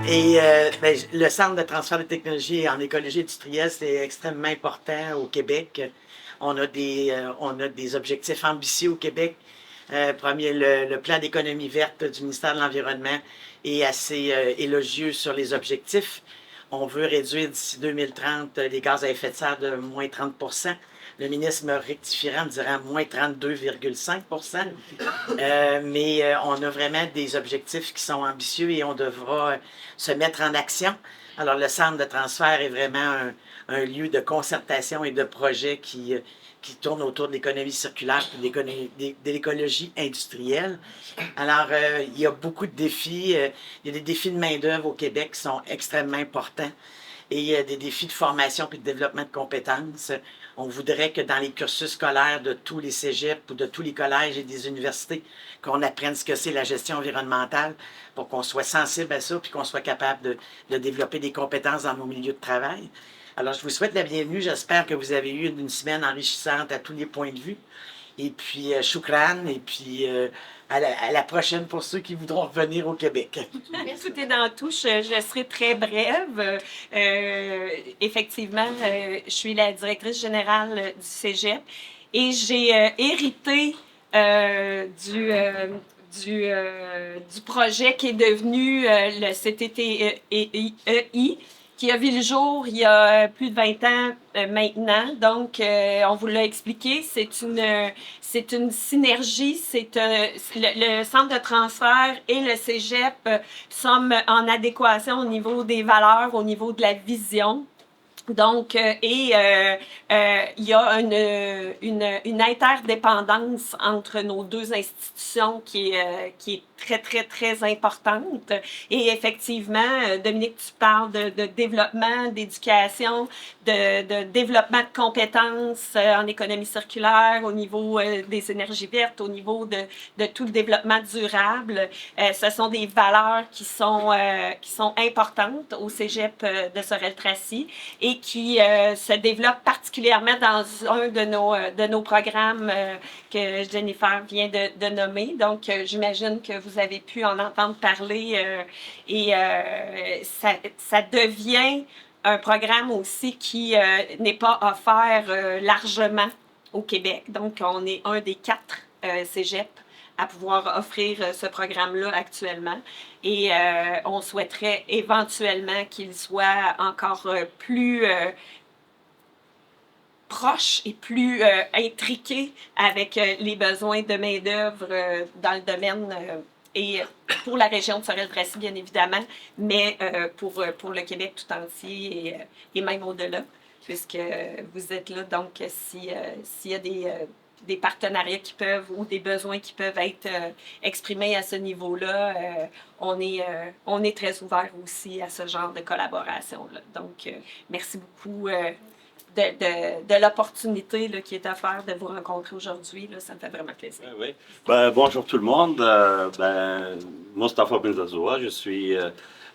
Et le Centre de transfert de technologie en écologie industrielle, c'est extrêmement important au Québec. On a des objectifs ambitieux au Québec. Premier, le plan d'économie verte du ministère de l'Environnement est assez élogieux sur les objectifs. On veut réduire d'ici 2030 les gaz à effet de serre de moins 30 %. Le ministre me rectifiera en me disant moins 32,5 %. On a vraiment des objectifs qui sont ambitieux et on devra se mettre en action. Alors, le centre de transfert est vraiment un lieu de concertation et de projet qui tourne autour de l'économie circulaire et de l'écologie industrielle. Alors, il y a beaucoup de défis. Il y a des défis de main-d'œuvre au Québec qui sont extrêmement importants. Et il y a des défis de formation et de développement de compétences. On voudrait que dans les cursus scolaires de tous les cégeps ou de tous les collèges et des universités, qu'on apprenne ce que c'est la gestion environnementale pour qu'on soit sensible à ça puis qu'on soit capable de développer des compétences dans nos milieux de travail. Alors, je vous souhaite la bienvenue. J'espère que vous avez eu une semaine enrichissante à tous les points de vue. Et puis, choukran. Et puis, à la prochaine pour ceux qui voudront revenir au Québec. Tout est dans tout. Je serai très brève. Effectivement, je suis la directrice générale du Cégep et j'ai hérité du projet qui est devenu le CTTEI, qui a vu le jour il y a plus de 20 ans maintenant. Donc, on vous l'a expliqué, c'est une synergie. Le centre de transfert et le cégep sommes en adéquation au niveau des valeurs, au niveau de la vision. Donc, il y a une interdépendance entre nos deux institutions qui est très, très, très importante. Et effectivement, Dominique, tu parles de développement, d'éducation, de développement de compétences en économie circulaire, au niveau des énergies vertes, au niveau de tout le développement durable. Ce sont des valeurs qui sont importantes au cégep de Sorel-Tracy et qui se développe particulièrement dans un de nos programmes que Jennifer vient de nommer. Donc, j'imagine que vous avez pu en entendre parler ça devient un programme aussi qui n'est pas offert largement au Québec. Donc, on est un des 4 cégeps à pouvoir offrir ce programme-là actuellement. Et on souhaiterait éventuellement qu'il soit encore plus proche et plus intriqué avec les besoins de main-d'œuvre dans le domaine et pour la région de Sorel-Tracy, bien évidemment, mais pour le Québec tout entier et même au-delà, puisque vous êtes là. Donc, s'il y a des partenariats qui peuvent ou des besoins qui peuvent être exprimés à ce niveau-là, on est très ouvert aussi à ce genre de collaboration-là. Donc, merci beaucoup de l'opportunité qui est offerte de vous rencontrer aujourd'hui. Ça me fait vraiment plaisir. Oui. Bonjour tout le monde. Mostafa Benzazoua, je suis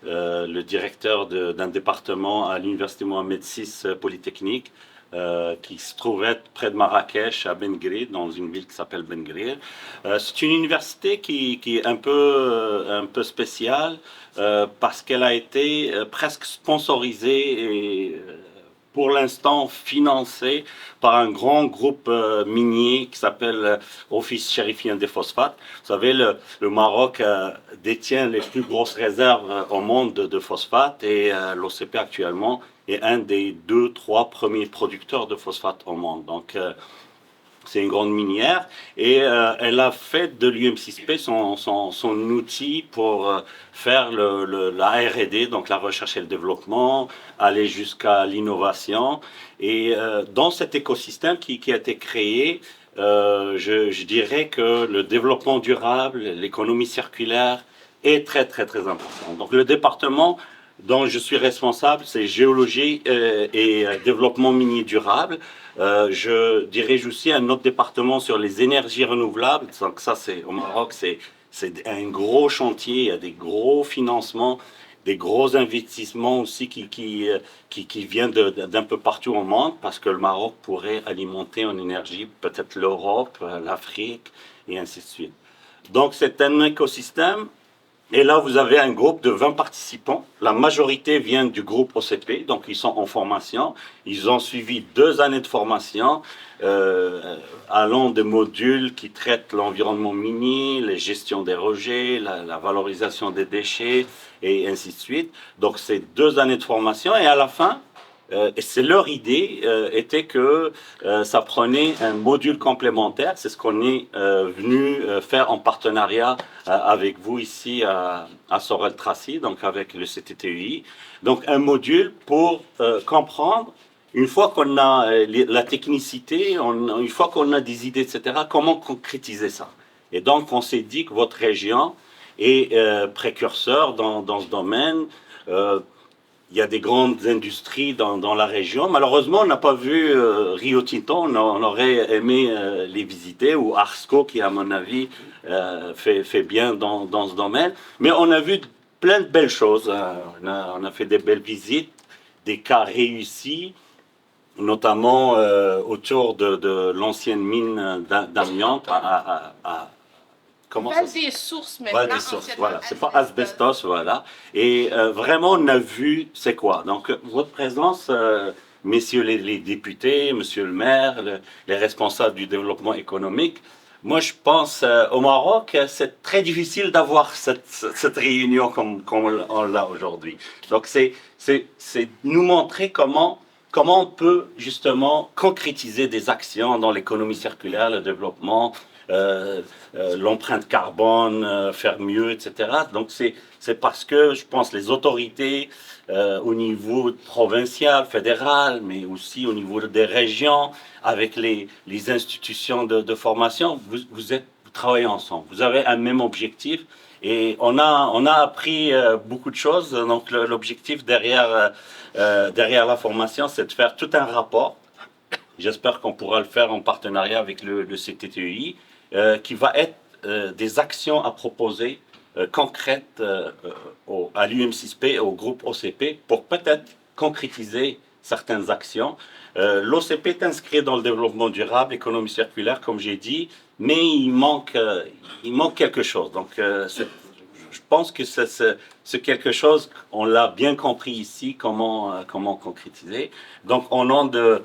le directeur d'un département à l'Université Mohamed VI Polytechnique, qui se trouvait près de Marrakech, à Ben Guerir, dans une ville qui s'appelle Ben Guerir. C'est une université qui est un peu spéciale parce qu'elle a été presque sponsorisée et pour l'instant financée par un grand groupe minier qui s'appelle Office chérifien des phosphates. Vous savez, le Maroc détient les plus grosses réserves au monde de phosphates et l'OCP actuellement est un des 2-3 premiers producteurs de phosphate au monde. Donc, c'est une grande minière et elle a fait de l'UM6P son outil pour faire la R&D, donc la recherche et le développement, aller jusqu'à l'innovation. Et dans cet écosystème qui a été créé, je dirais que le développement durable, l'économie circulaire est très, très, très important. Donc le département dont je suis responsable, c'est géologie et développement minier durable. Je dirige aussi un autre département sur les énergies renouvelables. Donc ça, au Maroc, c'est un gros chantier, il y a des gros financements, des gros investissements aussi qui viennent d'un peu partout au monde, parce que le Maroc pourrait alimenter en énergie peut-être l'Europe, l'Afrique, et ainsi de suite. Donc c'est un écosystème Et là, vous avez un groupe de 20 participants. La majorité vient du groupe OCP, donc ils sont en formation. Ils ont suivi 2 années de formation, allant des modules qui traitent l'environnement minier, la gestion des rejets, la valorisation des déchets, et ainsi de suite. Donc, c'est 2 années de formation. Et à la fin, et c'est leur idée, était que ça prenait un module complémentaire. C'est ce qu'on est venu faire en partenariat avec vous ici à Sorel-Tracy, donc avec le CTTEI. Donc un module pour comprendre, une fois qu'on a la technicité, une fois qu'on a des idées, etc., comment concrétiser ça. Et donc on s'est dit que votre région est précurseur dans ce domaine. Il y a des grandes industries dans la région. Malheureusement, on n'a pas vu Rio Tinto. On aurait aimé les visiter, ou Arsco, qui, à mon avis, fait bien dans ce domaine. Mais on a vu plein de belles choses. On a fait des belles visites, des cas réussis, notamment autour de l'ancienne mine d'amiante Comment des sources maintenant. Des sources, voilà. C'est pas asbestos, voilà. Et vraiment, on a vu c'est quoi. Donc, votre présence, messieurs les députés, monsieur le maire, les responsables du développement économique, moi, je pense au Maroc, c'est très difficile d'avoir cette réunion comme on l'a aujourd'hui. Donc, c'est nous montrer comment on peut justement concrétiser des actions dans l'économie circulaire, le développement, l'empreinte carbone, faire mieux, etc. Donc c'est parce que je pense les autorités au niveau provincial, fédéral, mais aussi au niveau des régions, avec les institutions de formation, vous travaillez ensemble. Vous avez un même objectif et on a appris beaucoup de choses. Donc l'objectif derrière la formation, c'est de faire tout un rapport. J'espère qu'on pourra le faire en partenariat avec le CTTEI, qui va être des actions à proposer concrètes à l'UM6P et au groupe OCP pour peut-être concrétiser certaines actions. L'OCP est inscrit dans le développement durable, l'économie circulaire, comme j'ai dit, mais il manque quelque chose. Donc, je pense que c'est quelque chose, on l'a bien compris ici, comment concrétiser. Donc, au nom de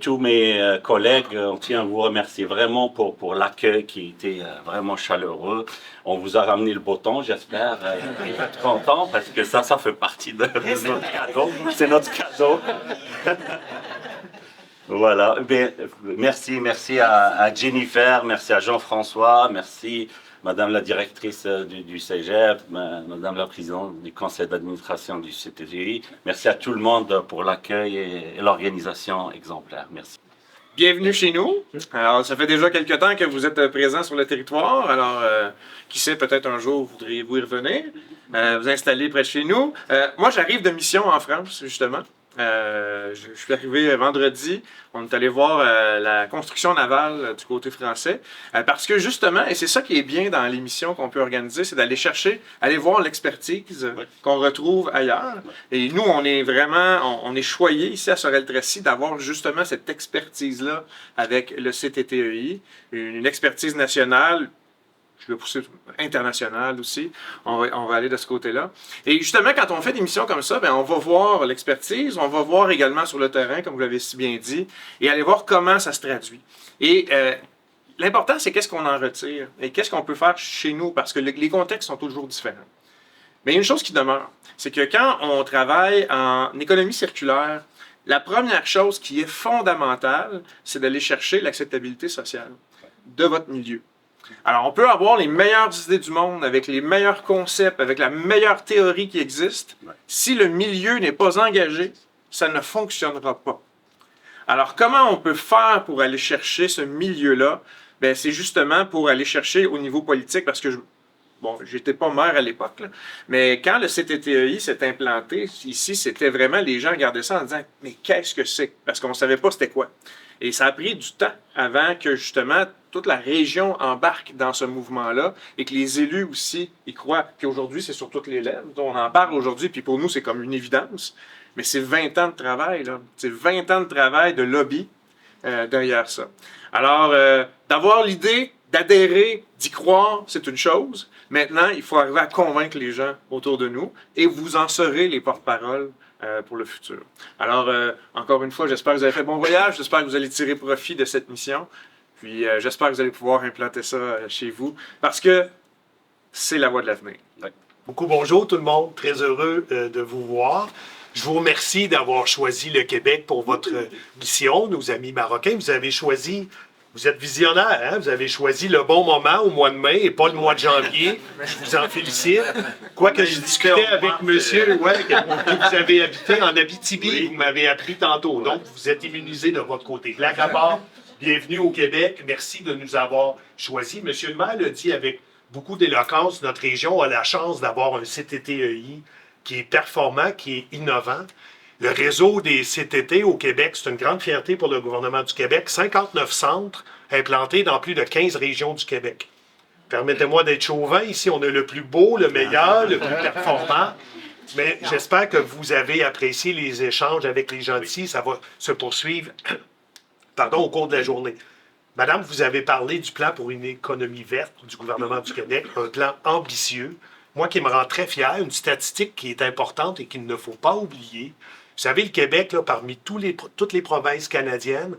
tous mes collègues, on tient à vous remercier vraiment pour l'accueil qui était vraiment chaleureux. On vous a ramené le beau temps, j'espère. Vous êtes contents parce que ça fait partie de notre cadeau. C'est notre cadeau. Voilà. Bien, merci à Jennifer, merci à Jean-François, merci Madame la directrice du Cégep, Madame la présidente du conseil d'administration du CTGI. Merci à tout le monde pour l'accueil et l'organisation exemplaire. Merci. Bienvenue chez nous. Alors, ça fait déjà quelques temps que vous êtes présents sur le territoire. Alors, qui sait, peut-être un jour, voudriez-vous y revenir, vous installer près de chez nous. Moi, j'arrive de mission en France, justement. Je suis arrivé vendredi, on est allé voir la construction navale du côté français, parce que justement, et c'est ça qui est bien dans l'émission qu'on peut organiser, c'est d'aller chercher, aller voir l'expertise qu'on retrouve ailleurs. Et nous, on est vraiment, on est choyés ici à Sorel-Tracy d'avoir justement cette expertise-là avec le CTTEI, une expertise nationale. Je vais pousser international aussi. On va aller de ce côté-là. Et justement, quand on fait des missions comme ça, bien, on va voir l'expertise, on va voir également sur le terrain, comme vous l'avez si bien dit, et aller voir comment ça se traduit. Et l'important, c'est qu'est-ce qu'on en retire et qu'est-ce qu'on peut faire chez nous, parce que les contextes sont toujours différents. Mais il y a une chose qui demeure, c'est que quand on travaille en économie circulaire, la première chose qui est fondamentale, c'est d'aller chercher l'acceptabilité sociale de votre milieu. Alors, on peut avoir les meilleures idées du monde, avec les meilleurs concepts, avec la meilleure théorie qui existe. Si le milieu n'est pas engagé, ça ne fonctionnera pas. Alors, comment on peut faire pour aller chercher ce milieu-là? Bien, c'est justement pour aller chercher au niveau politique, parce que j'étais pas maire à l'époque, mais quand le CTTEI s'est implanté ici, c'était vraiment, les gens regardaient ça en disant « Mais qu'est-ce que c'est? » Parce qu'on ne savait pas c'était quoi. Et ça a pris du temps avant que, justement, toute la région embarque dans ce mouvement-là et que les élus aussi y croient. Puis aujourd'hui, c'est sur toutes les lèvres. On en parle aujourd'hui, puis pour nous, c'est comme une évidence. Mais c'est 20 ans de travail, là. C'est 20 ans de travail, de lobby derrière ça. Alors, d'avoir l'idée d'adhérer, d'y croire, c'est une chose. Maintenant, il faut arriver à convaincre les gens autour de nous et vous en serez les porte-paroles pour le futur. Alors, encore une fois, j'espère que vous avez fait bon voyage, j'espère que vous allez tirer profit de cette mission, puis j'espère que vous allez pouvoir implanter ça chez vous, parce que c'est la voie de l'avenir. Beaucoup bonjour tout le monde, très heureux de vous voir. Je vous remercie d'avoir choisi le Québec pour votre mission, nos amis marocains. Vous avez choisi, vous êtes visionnaires, hein? Vous avez choisi le bon moment au mois de mai et pas le mois de janvier. Je vous en félicite. Quoique je discutais avec monsieur, que vous avez habité en Abitibi, vous m'avez appris tantôt. Donc, vous êtes immunisé de votre côté. Blague à part, bienvenue au Québec. Merci de nous avoir choisis. Monsieur le maire l'a dit avec beaucoup d'éloquence, notre région a la chance d'avoir un CTTEI qui est performant, qui est innovant. Le réseau des CTT au Québec, c'est une grande fierté pour le gouvernement du Québec. 59 centres implantés dans plus de 15 régions du Québec. Permettez-moi d'être chauvin. Ici, on a le plus beau, le meilleur, le plus performant. Mais j'espère que vous avez apprécié les échanges avec les gens d'ici. Ça va se poursuivre au cours de la journée. Madame, vous avez parlé du plan pour une économie verte du gouvernement du Québec, un plan ambitieux. Moi qui me rend très fier, une statistique qui est importante et qu'il ne faut pas oublier. Vous savez, le Québec, là, parmi toutes les provinces canadiennes,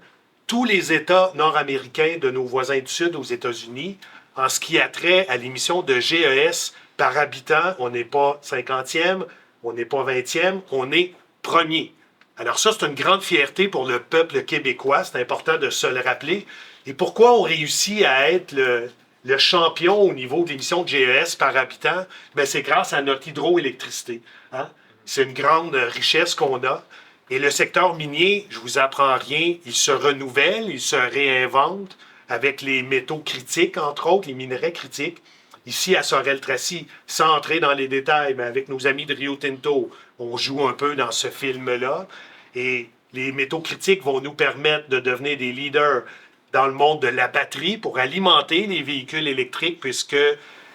tous les États nord-américains de nos voisins du Sud aux États-Unis, en ce qui a trait à l'émission de GES par habitant, on n'est pas 50e, on n'est pas 20e, on est premier. Alors ça, c'est une grande fierté pour le peuple québécois, c'est important de se le rappeler. Et pourquoi on réussit à être le champion au niveau de l'émission de GES par habitant? Bien, c'est grâce à notre hydroélectricité. Hein? C'est une grande richesse qu'on a. Et le secteur minier, je vous apprends rien, il se renouvelle, il se réinvente avec les métaux critiques, entre autres, les minerais critiques. Ici, à Sorel-Tracy, sans entrer dans les détails, mais avec nos amis de Rio Tinto, on joue un peu dans ce film-là. Et les métaux critiques vont nous permettre de devenir des leaders dans le monde de la batterie pour alimenter les véhicules électriques, puisque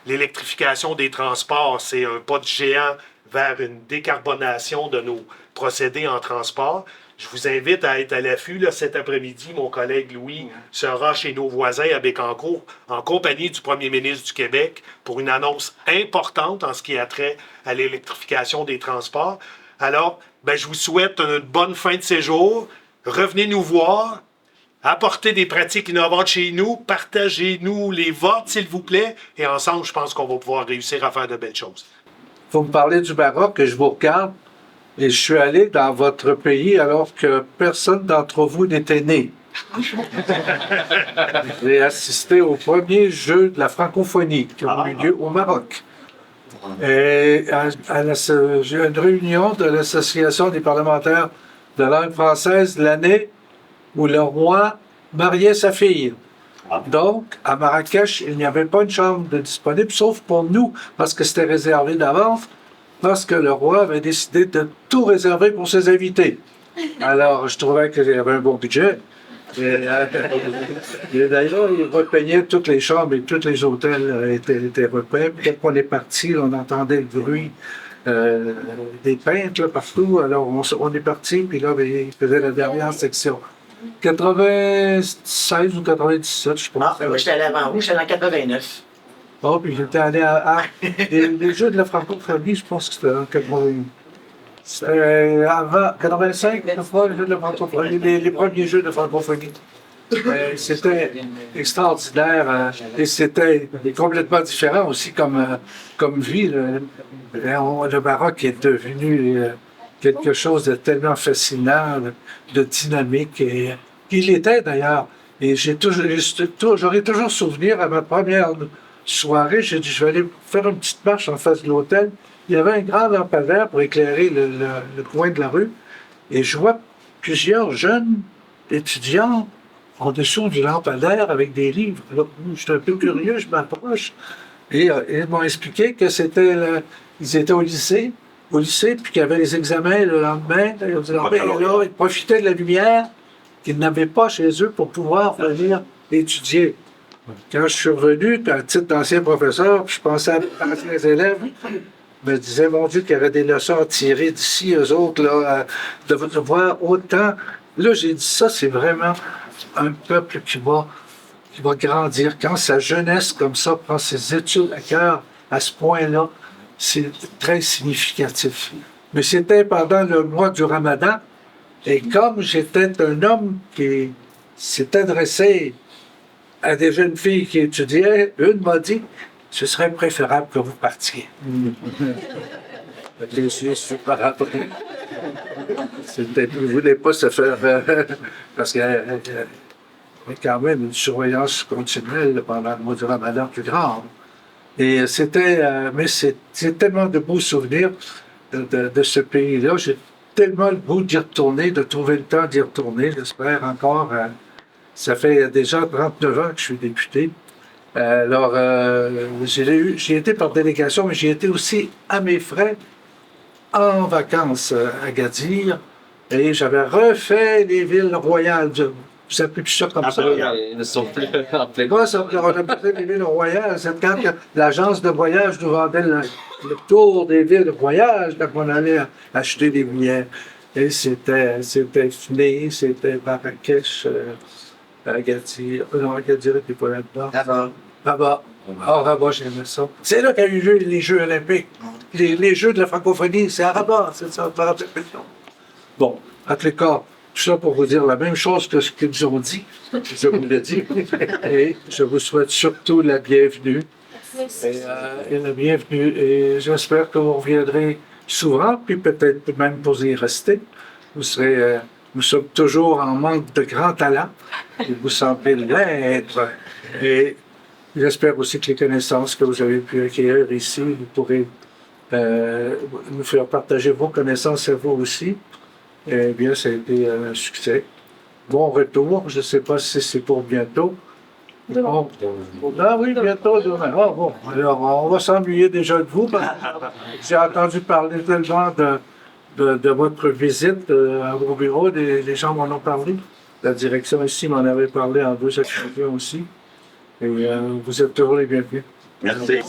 l'électrification des transports, c'est un pas de géant vers une décarbonation de nos procédés en transport. Je vous invite à être à l'affût. Là, cet après-midi, mon collègue Louis sera chez nos voisins à Bécancour en compagnie du premier ministre du Québec pour une annonce importante en ce qui a trait à l'électrification des transports. Alors, je vous souhaite une bonne fin de séjour. Revenez nous voir. Apportez des pratiques innovantes chez nous, partagez-nous les vôtres, s'il vous plaît, et ensemble, je pense qu'on va pouvoir réussir à faire de belles choses. Vous me parlez du Maroc et je vous regarde, et je suis allé dans votre pays alors que personne d'entre vous n'était né. J'ai assisté au premier jeu de la francophonie qui a eu lieu au Maroc. Et j'ai une réunion de l'Association des parlementaires de langue française l'année où le roi mariait sa fille. Donc, à Marrakech, il n'y avait pas une chambre de disponible, sauf pour nous, parce que c'était réservé d'avance, parce que le roi avait décidé de tout réserver pour ses invités. Alors, je trouvais qu'il y avait un bon budget. Et d'ailleurs, il repeignait toutes les chambres et tous les hôtels étaient repeints. Dès qu'on est parti, on entendait le bruit des peintres là, partout. Alors, on est parti, puis là, il faisait la dernière section. 96 ou 97, je pense. Moi, j'étais allé avant vous, j'étais en 89. Bon, puis j'étais allé à les Jeux de la francophonie, je pense que c'était en 80. C'était avant 85, je crois, les Jeux de la francophonie, les premiers Jeux de francophonie. C'était extraordinaire et c'était complètement différent aussi comme vie. Le Maroc est devenu quelque chose de tellement fascinant, de dynamique, et il était d'ailleurs. Et j'aurai toujours souvenir à ma première soirée, j'ai dit je vais aller faire une petite marche en face de l'hôtel. Il y avait un grand lampadaire pour éclairer le coin de la rue, et je vois plusieurs jeunes étudiants en dessous du lampadaire avec des livres. Alors, j'étais un peu curieux, je m'approche, et ils m'ont expliqué que ils étaient au lycée, puis qu'il y avait les examens le lendemain. Ils profitaient de la lumière qu'ils n'avaient pas chez eux pour pouvoir venir étudier. Quand je suis revenu, à titre d'ancien professeur, je pensais à mes anciens élèves, je me disais, mon Dieu, qu'il y avait des leçons à tirer d'ici, eux autres, là, de voir autant. Là, j'ai dit, ça, c'est vraiment un peuple qui qui va grandir. Quand sa jeunesse, comme ça, prend ses études à cœur à ce point-là, c'est très significatif. Mais c'était pendant le mois du Ramadan, et comme j'étais un homme qui s'est adressé à des jeunes filles qui étudiaient, une m'a dit, ce serait préférable que vous partiez. Je suis pas rappelé. C'était, vous ne voulez pas se faire... parce qu'il y a quand même une surveillance continuelle pendant le mois du Ramadan plus grande. Et c'était... mais c'est tellement de beaux souvenirs de ce pays-là. J'ai tellement le goût d'y retourner, de trouver le temps d'y retourner. J'espère encore... ça fait déjà 39 ans que je suis député. Alors, j'y étais par délégation, mais j'y étais aussi à mes frais en vacances à Gadir. Et j'avais refait les villes royales. Vous appelez plus ça comme ça? Ils sont en plein. Quoi, ça? On appelait les villes royales. C'est quand l'agence de voyage nous vendait le tour des villes royales, quand on allait acheter des billets. Et c'était fini, c'était Marrakech, Agadir. Non, Agadir n'était pas là-dedans. Rabat. Ah, Rabat, j'aimais ça. C'est là qu'il y a eu les Jeux olympiques. Les Jeux de la francophonie, c'est à Rabat, c'est ça, je me rappelle plus le nom. Bon, en tout cas, tout ça pour vous dire la même chose que ce qu'ils ont dit. Je vous l'ai dit. Et je vous souhaite surtout la bienvenue. Et la bienvenue. Et j'espère que vous reviendrez souvent, puis peut-être même pour y rester. Vous serez, nous sommes toujours en manque de grands talents. Et vous semblez l'être. Et j'espère aussi que les connaissances que vous avez pu acquérir ici, vous pourrez nous faire partager vos connaissances à vous aussi. Eh bien, ça a été un succès. Bon retour. Je ne sais pas si c'est pour bientôt. Bon. Ah oui, bientôt demain. Ah, bon. Alors, on va s'ennuyer déjà de vous. J'ai entendu parler tellement de votre visite à vos bureaux. Les gens m'en ont parlé. La direction ici m'en avait parlé en 2 occasions aussi. Et vous êtes toujours les bienvenus. Merci.